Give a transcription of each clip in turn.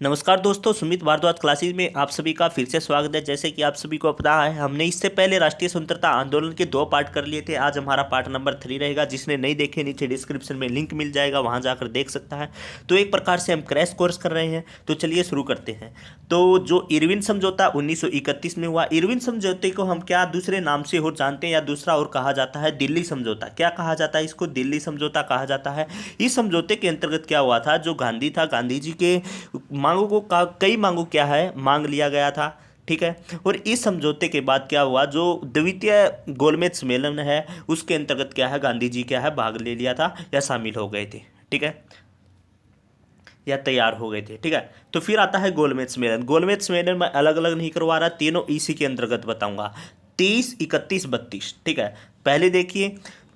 नमस्कार दोस्तों, सुमित भारद्वाज क्लासेज में आप सभी का फिर से स्वागत है। जैसे कि आप सभी को पता है, हमने इससे पहले राष्ट्रीय स्वतंत्रता आंदोलन के 2 पार्ट कर लिए थे। आज हमारा पार्ट नंबर 3 रहेगा। जिसने नहीं देखे, नीचे डिस्क्रिप्शन में लिंक मिल जाएगा, वहां जाकर देख सकता है। तो एक प्रकार से हम क्रैश कोर्स कर रहे हैं। तो चलिए शुरू करते हैं। तो जो इरविन समझौता 1931 में हुआ, इरविन समझौते को हम क्या दूसरे नाम से और जानते हैं, या दूसरा और कहा जाता है दिल्ली समझौता। क्या कहा जाता है इसको? दिल्ली समझौता कहा जाता है। इस समझौते के अंतर्गत क्या हुआ था, जो गांधी था, गांधी जी के मांगों को कई मांगों क्या है मांग लिया गया था। ठीक है। और इस समझौते के बाद क्या हुआ, जो द्वितीय गोलमेज सम्मेलन है उसके अंतर्गत क्या है, गांधी जी क्या है भाग ले लिया था, या शामिल हो गए थे। ठीक है, या तैयार हो गए थे। ठीक है। तो फिर आता है गोलमेज सम्मेलन। गोलमेज सम्मेलन मैं अलग अलग नहीं करवा रहा, तीनों इसी के अंतर्गत बताऊंगा। 30, 31, 32। ठीक है। पहले देखिए,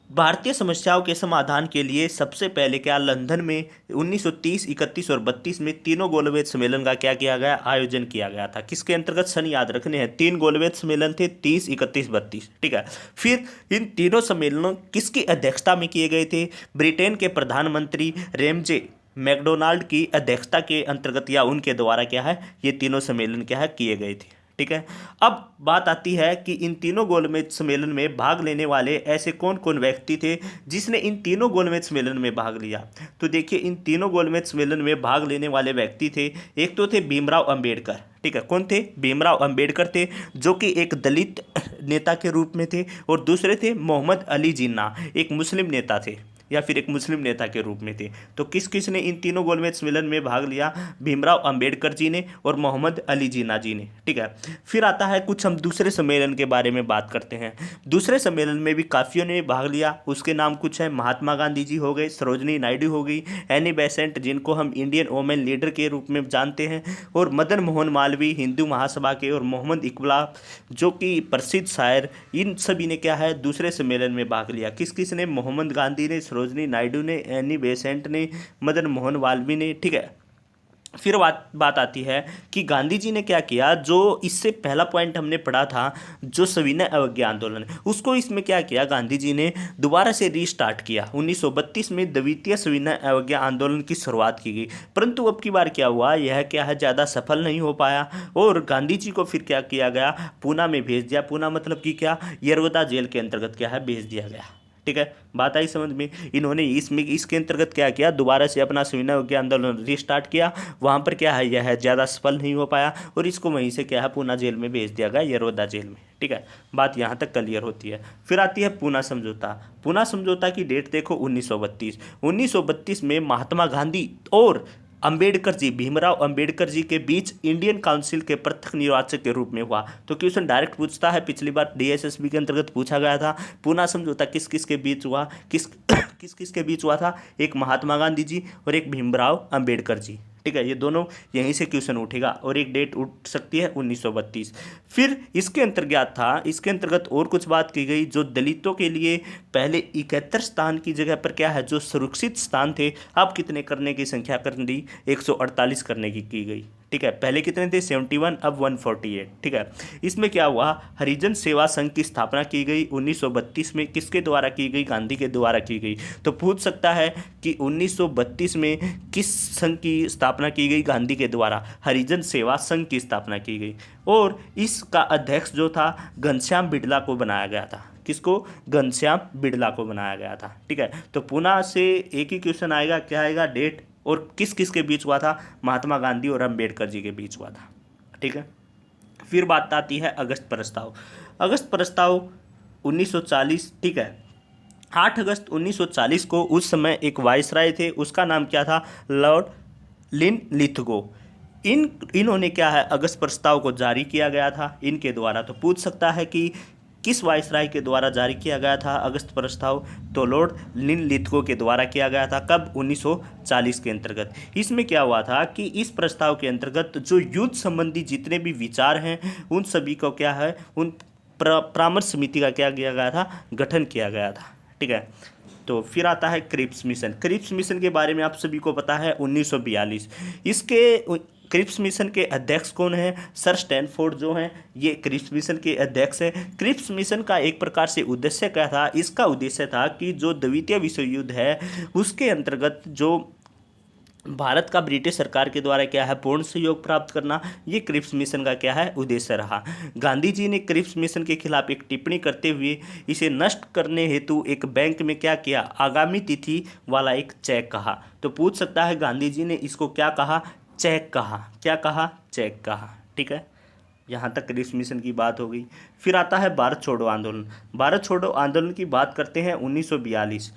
भारतीय समस्याओं के समाधान के लिए सबसे पहले क्या लंदन में 1930, 31 और 32 में तीनों गोलमेज सम्मेलन का क्या किया गया, आयोजन किया गया था। किसके अंतर्गत? सन याद रखने हैं, 3 गोलमेज सम्मेलन थे, 30, 31, 32। ठीक है। फिर इन तीनों सम्मेलनों किसकी अध्यक्षता में किए गए थे? ब्रिटेन के प्रधानमंत्री रेमजे मैकडोनाल्ड की अध्यक्षता के अंतर्गत, या उनके द्वारा क्या है, ये तीनों सम्मेलन क्या है किए गए थे। ठीक है। अब बात आती है कि इन तीनों गोलमेज सम्मेलन में भाग लेने वाले ऐसे कौन कौन व्यक्ति थे जिसने इन तीनों गोलमेज सम्मेलन में भाग लिया। तो देखिए, इन तीनों गोलमेज सम्मेलन में भाग लेने वाले व्यक्ति थे, एक तो थे भीमराव अंबेडकर। ठीक है। कौन थे? भीमराव अंबेडकर थे, जो कि एक दलित नेता के रूप में थे। और दूसरे थे मोहम्मद अली जिन्ना, एक मुस्लिम नेता थे, या फिर एक मुस्लिम नेता के रूप में थे। तो किस किस ने इन तीनों गोलमेज सम्मेलन में भाग लिया? भीमराव अंबेडकर जी ने और मोहम्मद अली जिन्ना जी ने। ठीक है। फिर आता है कुछ हम दूसरे सम्मेलन के बारे में बात करते हैं। दूसरे सम्मेलन में भी काफियों ने भाग लिया। उसके नाम कुछ है, महात्मा गांधी जी हो गए, सरोजनी नायडू हो गई, एनी बेसेंट जिनको हम इंडियन वोमेन लीडर के रूप में जानते हैं, और मदन मोहन मालवीय हिंदू महासभा के, और मोहम्मद इकबाल जो कि प्रसिद्ध शायर। इन सभी ने क्या है दूसरे सम्मेलन में भाग लिया। किस किस ने? मोहम्मद गांधी ने, सरोजनी नायडू ने, एनी बेसेंट ने, मदन मोहन मालवीय ने। ठीक है। फिर बात बात आती है कि गांधी जी ने क्या किया, जो इससे पहला पॉइंट हमने पढ़ा था, जो सविनय अवज्ञा आंदोलन, उसको इसमें क्या किया, गांधी जी ने दोबारा से रीस्टार्ट किया। 1932 में द्वितीय सविनय अवज्ञा आंदोलन की शुरुआत की गई। परंतु अब की बार क्या हुआ, यह क्या है ज़्यादा सफल नहीं हो पाया, और गांधी जी को फिर क्या किया गया, पूना में भेज दिया। पूना मतलब कि क्या, यरवदा जेल के अंतर्गत क्या है भेज दिया गया। ठीक है। बात आई समझ में? इन्होंने इसमें इसके अंतर्गत क्या किया, दोबारा से अपना सविनय अवज्ञा आंदोलन रीस्टार्ट किया। वहां पर क्या है, यह ज़्यादा सफल नहीं हो पाया, और इसको वहीं से क्या है पूना जेल में भेज दिया गया, यरोदा जेल में। ठीक है। बात यहाँ तक क्लियर होती है। फिर आती है पूना समझौता। पूना समझौता की डेट देखो, 1932। 1932 में महात्मा गांधी और अंबेडकर जी, भीमराव अंबेडकर जी के बीच इंडियन काउंसिल के प्रत्यक्ष निर्वाचक के रूप में हुआ। तो क्वेश्चन डायरेक्ट पूछता है, पिछली बार डीएसएसबी के अंतर्गत पूछा गया था, पूना समझौता किस किस के बीच हुआ, किस किस किस के बीच हुआ था? एक महात्मा गांधी जी और एक भीमराव अंबेडकर जी। ठीक है। ये दोनों यहीं से क्वेश्चन उठेगा, और एक डेट उठ सकती है 1932। फिर इसके अंतर्गत और कुछ बात की गई, जो दलितों के लिए पहले 71 स्थान की जगह पर क्या है, जो सुरक्षित स्थान थे, अब कितने करने की संख्या कर दी, 148 करने की गई। ठीक है। पहले कितने थे? 71, अब 148। ठीक है। इसमें क्या हुआ, हरिजन सेवा संघ की स्थापना की गई 1932 में। किसके द्वारा की गई? गांधी के द्वारा की गई। तो पूछ सकता है कि 1932 में किस संघ की स्थापना की गई? गांधी के द्वारा हरिजन सेवा संघ की स्थापना की गई, और इसका अध्यक्ष जो था घनश्याम बिड़ला को बनाया गया था। किसको? घनश्याम बिड़ला को बनाया गया था। ठीक है। तो पुनः से एक ही क्वेश्चन आएगा, क्या आएगा, डेट, और किस किस के बीच हुआ था, महात्मा गांधी और अंबेडकर जी के बीच हुआ था। ठीक है। फिर बात आती है अगस्त प्रस्ताव। अगस्त प्रस्ताव 1940। ठीक है। 8 अगस्त 1940 को उस समय एक वायसराय थे, उसका नाम क्या था, लॉर्ड लिन लिथगो। इन्होंने क्या है अगस्त प्रस्ताव को जारी किया गया था इनके द्वारा। तो पूछ सकता है कि किस वायसराय के द्वारा जारी किया गया था अगस्त प्रस्ताव? तो लॉर्ड लिन लिथगो के द्वारा किया गया था। कब? 1940 के अंतर्गत। इसमें क्या हुआ था कि इस प्रस्ताव के अंतर्गत जो युद्ध संबंधी जितने भी विचार हैं, उन सभी को क्या है, उन परामर्श समिति का क्या किया गया था, गठन किया गया था। ठीक है। तो फिर आता है क्रिप्स मिशन। क्रिप्स मिशन के बारे में आप सभी को पता है, 1942। इसके क्रिप्स मिशन के अध्यक्ष कौन है? सर स्टैनफोर्ड जो हैं, ये क्रिप्स मिशन के अध्यक्ष हैं। क्रिप्स मिशन का एक प्रकार से उद्देश्य क्या था? इसका उद्देश्य था कि जो द्वितीय विश्व युद्ध है उसके अंतर्गत जो भारत का ब्रिटिश सरकार के द्वारा क्या है पूर्ण सहयोग प्राप्त करना, ये क्रिप्स मिशन का क्या है उद्देश्य रहा। गांधी जी ने क्रिप्स मिशन के खिलाफ एक टिप्पणी करते हुए इसे नष्ट करने हेतु एक बैंक में क्या किया, आगामी तिथि वाला एक चेक कहा। तो पूछ सकता है गांधी जी ने इसको क्या कहा, चेक कहा। क्या कहा, चेक कहा। ठीक है, यहाँ तक क्रिप्स मिशन की बात हो गई। फिर आता है भारत छोड़ो आंदोलन। भारत छोड़ो आंदोलन की बात करते हैं 1942।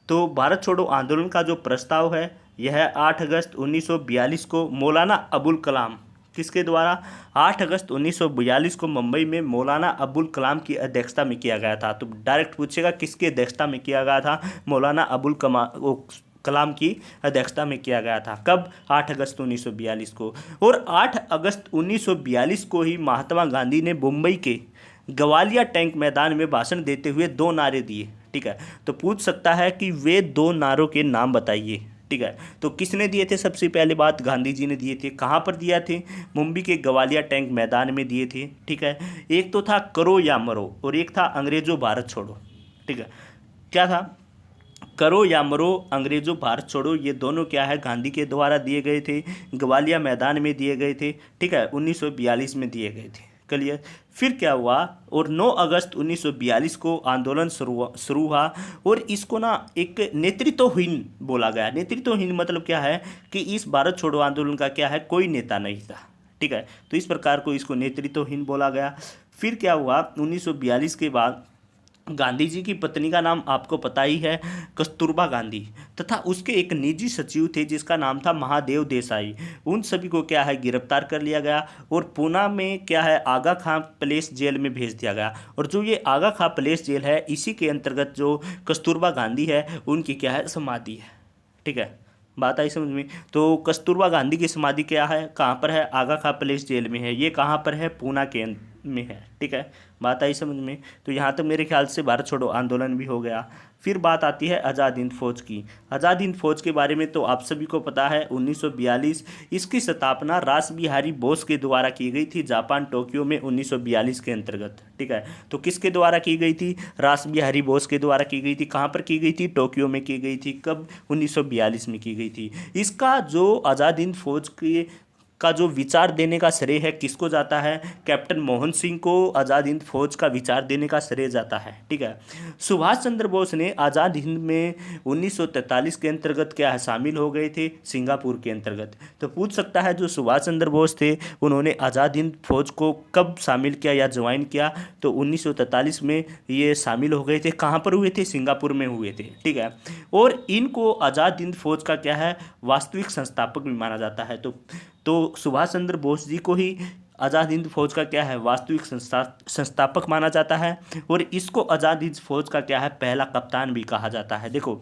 तो भारत छोड़ो आंदोलन का जो प्रस्ताव है यह 8 अगस्त 1942 को मौलाना अबुल कलाम, किसके द्वारा, 8 अगस्त 1942 को मुंबई में मौलाना अबुल कलाम की अध्यक्षता में किया गया था। तो डायरेक्ट पूछेगा किसकी अध्यक्षता में किया गया था, मौलाना अबुल कलाम की अध्यक्षता में किया गया था। कब, 8 अगस्त 1942 को। और 8 अगस्त 1942 को ही महात्मा गांधी ने मुंबई के ग्वालिया टैंक मैदान में भाषण देते हुए 2 नारे दिए। ठीक है, तो पूछ सकता है कि वे 2 नारों के नाम बताइए। ठीक है, तो किसने दिए थे, सबसे पहले बात गांधी जी ने दिए थे। कहाँ पर दिया थे, मुंबई के ग्वालिया टैंक मैदान में दिए थे। ठीक है, एक तो था करो या मरो और एक था अंग्रेजों भारत छोड़ो। ठीक है, क्या था, करो या मरो, अंग्रेजों भारत छोड़ो, ये दोनों क्या है गांधी के द्वारा दिए गए थे, ग्वालिया मैदान में दिए गए थे। ठीक है, 1942 में दिए गए थे। क्लियर। फिर क्या हुआ, और 9 अगस्त 1942 को आंदोलन शुरू हुआ और इसको ना एक नेतृत्वहीन बोला गया। नेतृत्वहीन मतलब क्या है कि इस भारत छोड़ो आंदोलन का क्या है, कोई नेता नहीं था। ठीक है, तो इस प्रकार को इसको नेतृत्वहीन बोला गया। फिर क्या हुआ, 1942 के बाद गांधी जी की पत्नी का नाम आपको पता ही है, कस्तूरबा गांधी, तथा उसके एक निजी सचिव थे जिसका नाम था महादेव देसाई। उन सभी को क्या है गिरफ्तार कर लिया गया और पूना में क्या है आगा खां प्लेस जेल में भेज दिया गया। और जो ये आगा खां प्लेस जेल है इसी के अंतर्गत जो कस्तूरबा गांधी है उनकी क्या है समाधि है। ठीक है, बात आई समझ में। तो कस्तूरबा गांधी की समाधि क्या है, कहाँ पर है, आगा खां प्लेस जेल में है। ये कहाँ पर है, पूना के में है। ठीक है, बात आई समझ में। तो यहाँ तक मेरे ख्याल से भारत छोड़ो आंदोलन भी हो गया। फिर बात आती है आज़ाद हिंद फौज की। आज़ाद हिंद फौज के बारे में तो आप सभी को पता है, 1942 इसकी स्थापना रास बिहारी बोस के द्वारा की गई थी जापान टोक्यो में 1942 के अंतर्गत। ठीक है, तो किसके द्वारा की गई थी, रास बिहारी बोस के द्वारा की गई थी। कहाँ पर की गई थी, टोक्यो में की गई थी। कब, 1942 में की गई थी। इसका जो आज़ाद हिंद फौज की का जो विचार देने का श्रेय है किसको जाता है, कैप्टन मोहन सिंह को आज़ाद हिंद फौज का विचार देने का श्रेय जाता है। ठीक है, सुभाष चंद्र बोस ने आज़ाद हिंद में 1943 के अंतर्गत क्या है शामिल हो गए थे, सिंगापुर के अंतर्गत। तो पूछ सकता है जो सुभाष चंद्र बोस थे उन्होंने आज़ाद हिंद फौज को कब शामिल किया या ज्वाइन किया, तो 1943 में ये शामिल हो गए थे। कहाँ पर हुए थे, सिंगापुर में हुए थे। ठीक है, और इनको आज़ाद हिंद फौज का क्या है वास्तविक संस्थापक भी माना जाता है। तो सुभाष चंद्र बोस जी को ही आज़ाद हिंद फौज का क्या है वास्तविक संस्थापक माना जाता है। और इसको आज़ाद हिंद फौज का क्या है पहला कप्तान भी कहा जाता है। देखो,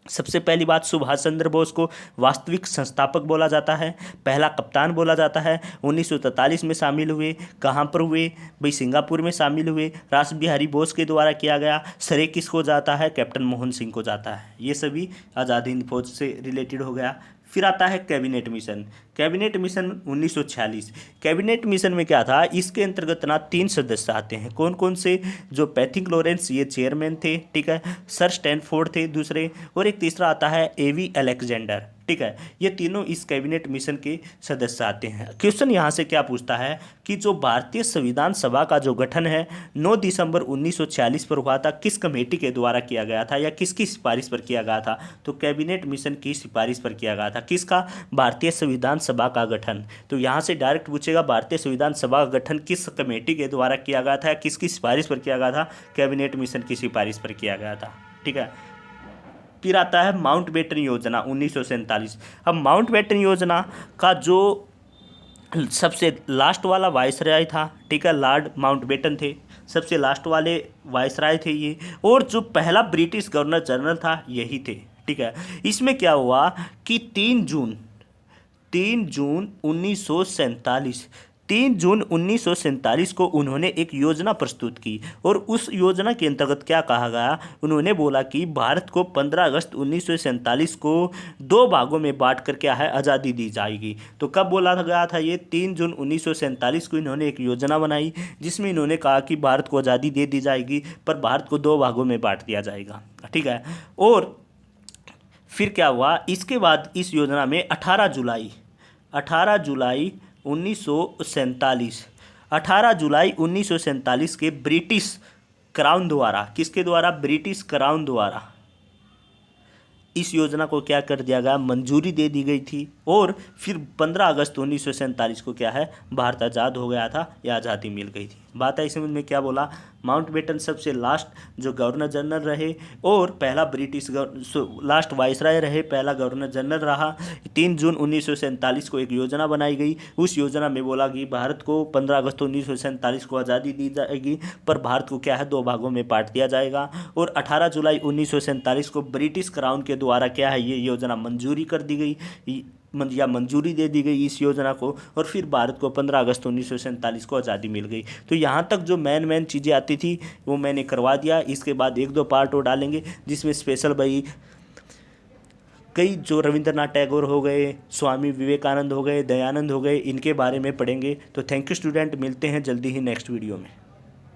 सबसे पहली बात, सुभाष चंद्र बोस को वास्तविक संस्थापक बोला जाता है, पहला कप्तान बोला जाता है। 1943 में शामिल हुए, कहाँ पर हुए भाई, सिंगापुर में शामिल हुए। रास बिहारी बोस के द्वारा किया गया। श्रेय किसको जाता है, कैप्टन मोहन सिंह को जाता है। ये सभी आज़ाद हिंद फौज से रिलेटेड हो गया। फिर आता है cabinet mission. Cabinet mission 1946। Cabinet mission में क्या था, इसके अंतर्गत ना 3 सदस्य आते हैं। कौन कौन से, जो पैथिक लॉरेंस ये चेयरमैन थे। ठीक है, सर स्टैनफोर्ड थे दूसरे, और एक तीसरा आता है एवी अलेक्जेंडर। ठीक है, ये तीनों इस कैबिनेट मिशन के सदस्य आते हैं। क्वेश्चन यहाँ से क्या पूछता है कि जो भारतीय संविधान सभा का जो गठन है 9 दिसंबर 1946 पर हुआ था, किस कमेटी के द्वारा किया गया था या किसकी सिफारिश पर किया गया था, तो कैबिनेट मिशन की सिफारिश पर किया गया था। किसका, भारतीय संविधान सभा का गठन। तो यहाँ से डायरेक्ट पूछेगा भारतीय संविधान सभा का गठन किस कमेटी के द्वारा किया गया था या किसकी सिफारिश पर किया गया था, कैबिनेट मिशन की सिफारिश पर किया गया था। ठीक है, फिर आता है माउंटबेटन योजना 1947। अब माउंटबेटन योजना का जो सबसे लास्ट वाला वायसराय था, ठीक है, लॉर्ड माउंटबेटन थे, सबसे लास्ट वाले वायसराय थे ये, और जो पहला ब्रिटिश गवर्नर जनरल था यही थे। ठीक है, इसमें क्या हुआ कि 3 जून 1947 को उन्होंने एक योजना प्रस्तुत की। और उस योजना के अंतर्गत क्या कहा गया, उन्होंने बोला कि भारत को 15 अगस्त 1947 को 2 भागों में बांट कर क्या है आज़ादी दी जाएगी। तो कब बोला गया था ये, 3 जून 1947 को इन्होंने एक योजना बनाई जिसमें इन्होंने कहा कि भारत को आज़ादी दे दी जाएगी पर भारत को 2 भागों में बांट दिया जाएगा। ठीक है, और फिर क्या हुआ, इसके बाद इस योजना में 18 जुलाई 1947 18 जुलाई 1947 के ब्रिटिश क्राउन द्वारा, किसके द्वारा, ब्रिटिश क्राउन द्वारा इस योजना को क्या कर दिया गया, मंजूरी दे दी गई थी। और फिर 15 अगस्त 1947 को क्या है, भारत आज़ाद हो गया था या आज़ादी मिल गई थी। बात है समझ में, क्या बोला, माउंटबेटन सबसे लास्ट जो गवर्नर जनरल रहे और पहला ब्रिटिश लास्ट वाइसराय रहे, पहला गवर्नर जनरल रहा। 3 जून 1947 को एक योजना बनाई गई। उस योजना में बोला कि भारत को 15 अगस्त 1947 को आज़ादी दी जाएगी, पर भारत को क्या है, 2 भागों में बांट दिया जाएगा। और 18 जुलाई 1947 को ब्रिटिश क्राउन के द्वारा क्या है, ये योजना मंजूरी कर दी गई या मंजूरी दे दी गई इस योजना को। और फिर भारत को 15 अगस्त 1947 को आज़ादी मिल गई। तो यहाँ तक जो मेन चीज़ें आती थी वो मैंने करवा दिया। इसके बाद 1-2 पार्ट और डालेंगे जिसमें स्पेशल भाई कई जो रविंद्रनाथ टैगोर हो गए, स्वामी विवेकानंद हो गए, दयानंद हो गए, इनके बारे में पढ़ेंगे। तो थैंक यू स्टूडेंट, मिलते हैं जल्दी ही नेक्स्ट वीडियो में।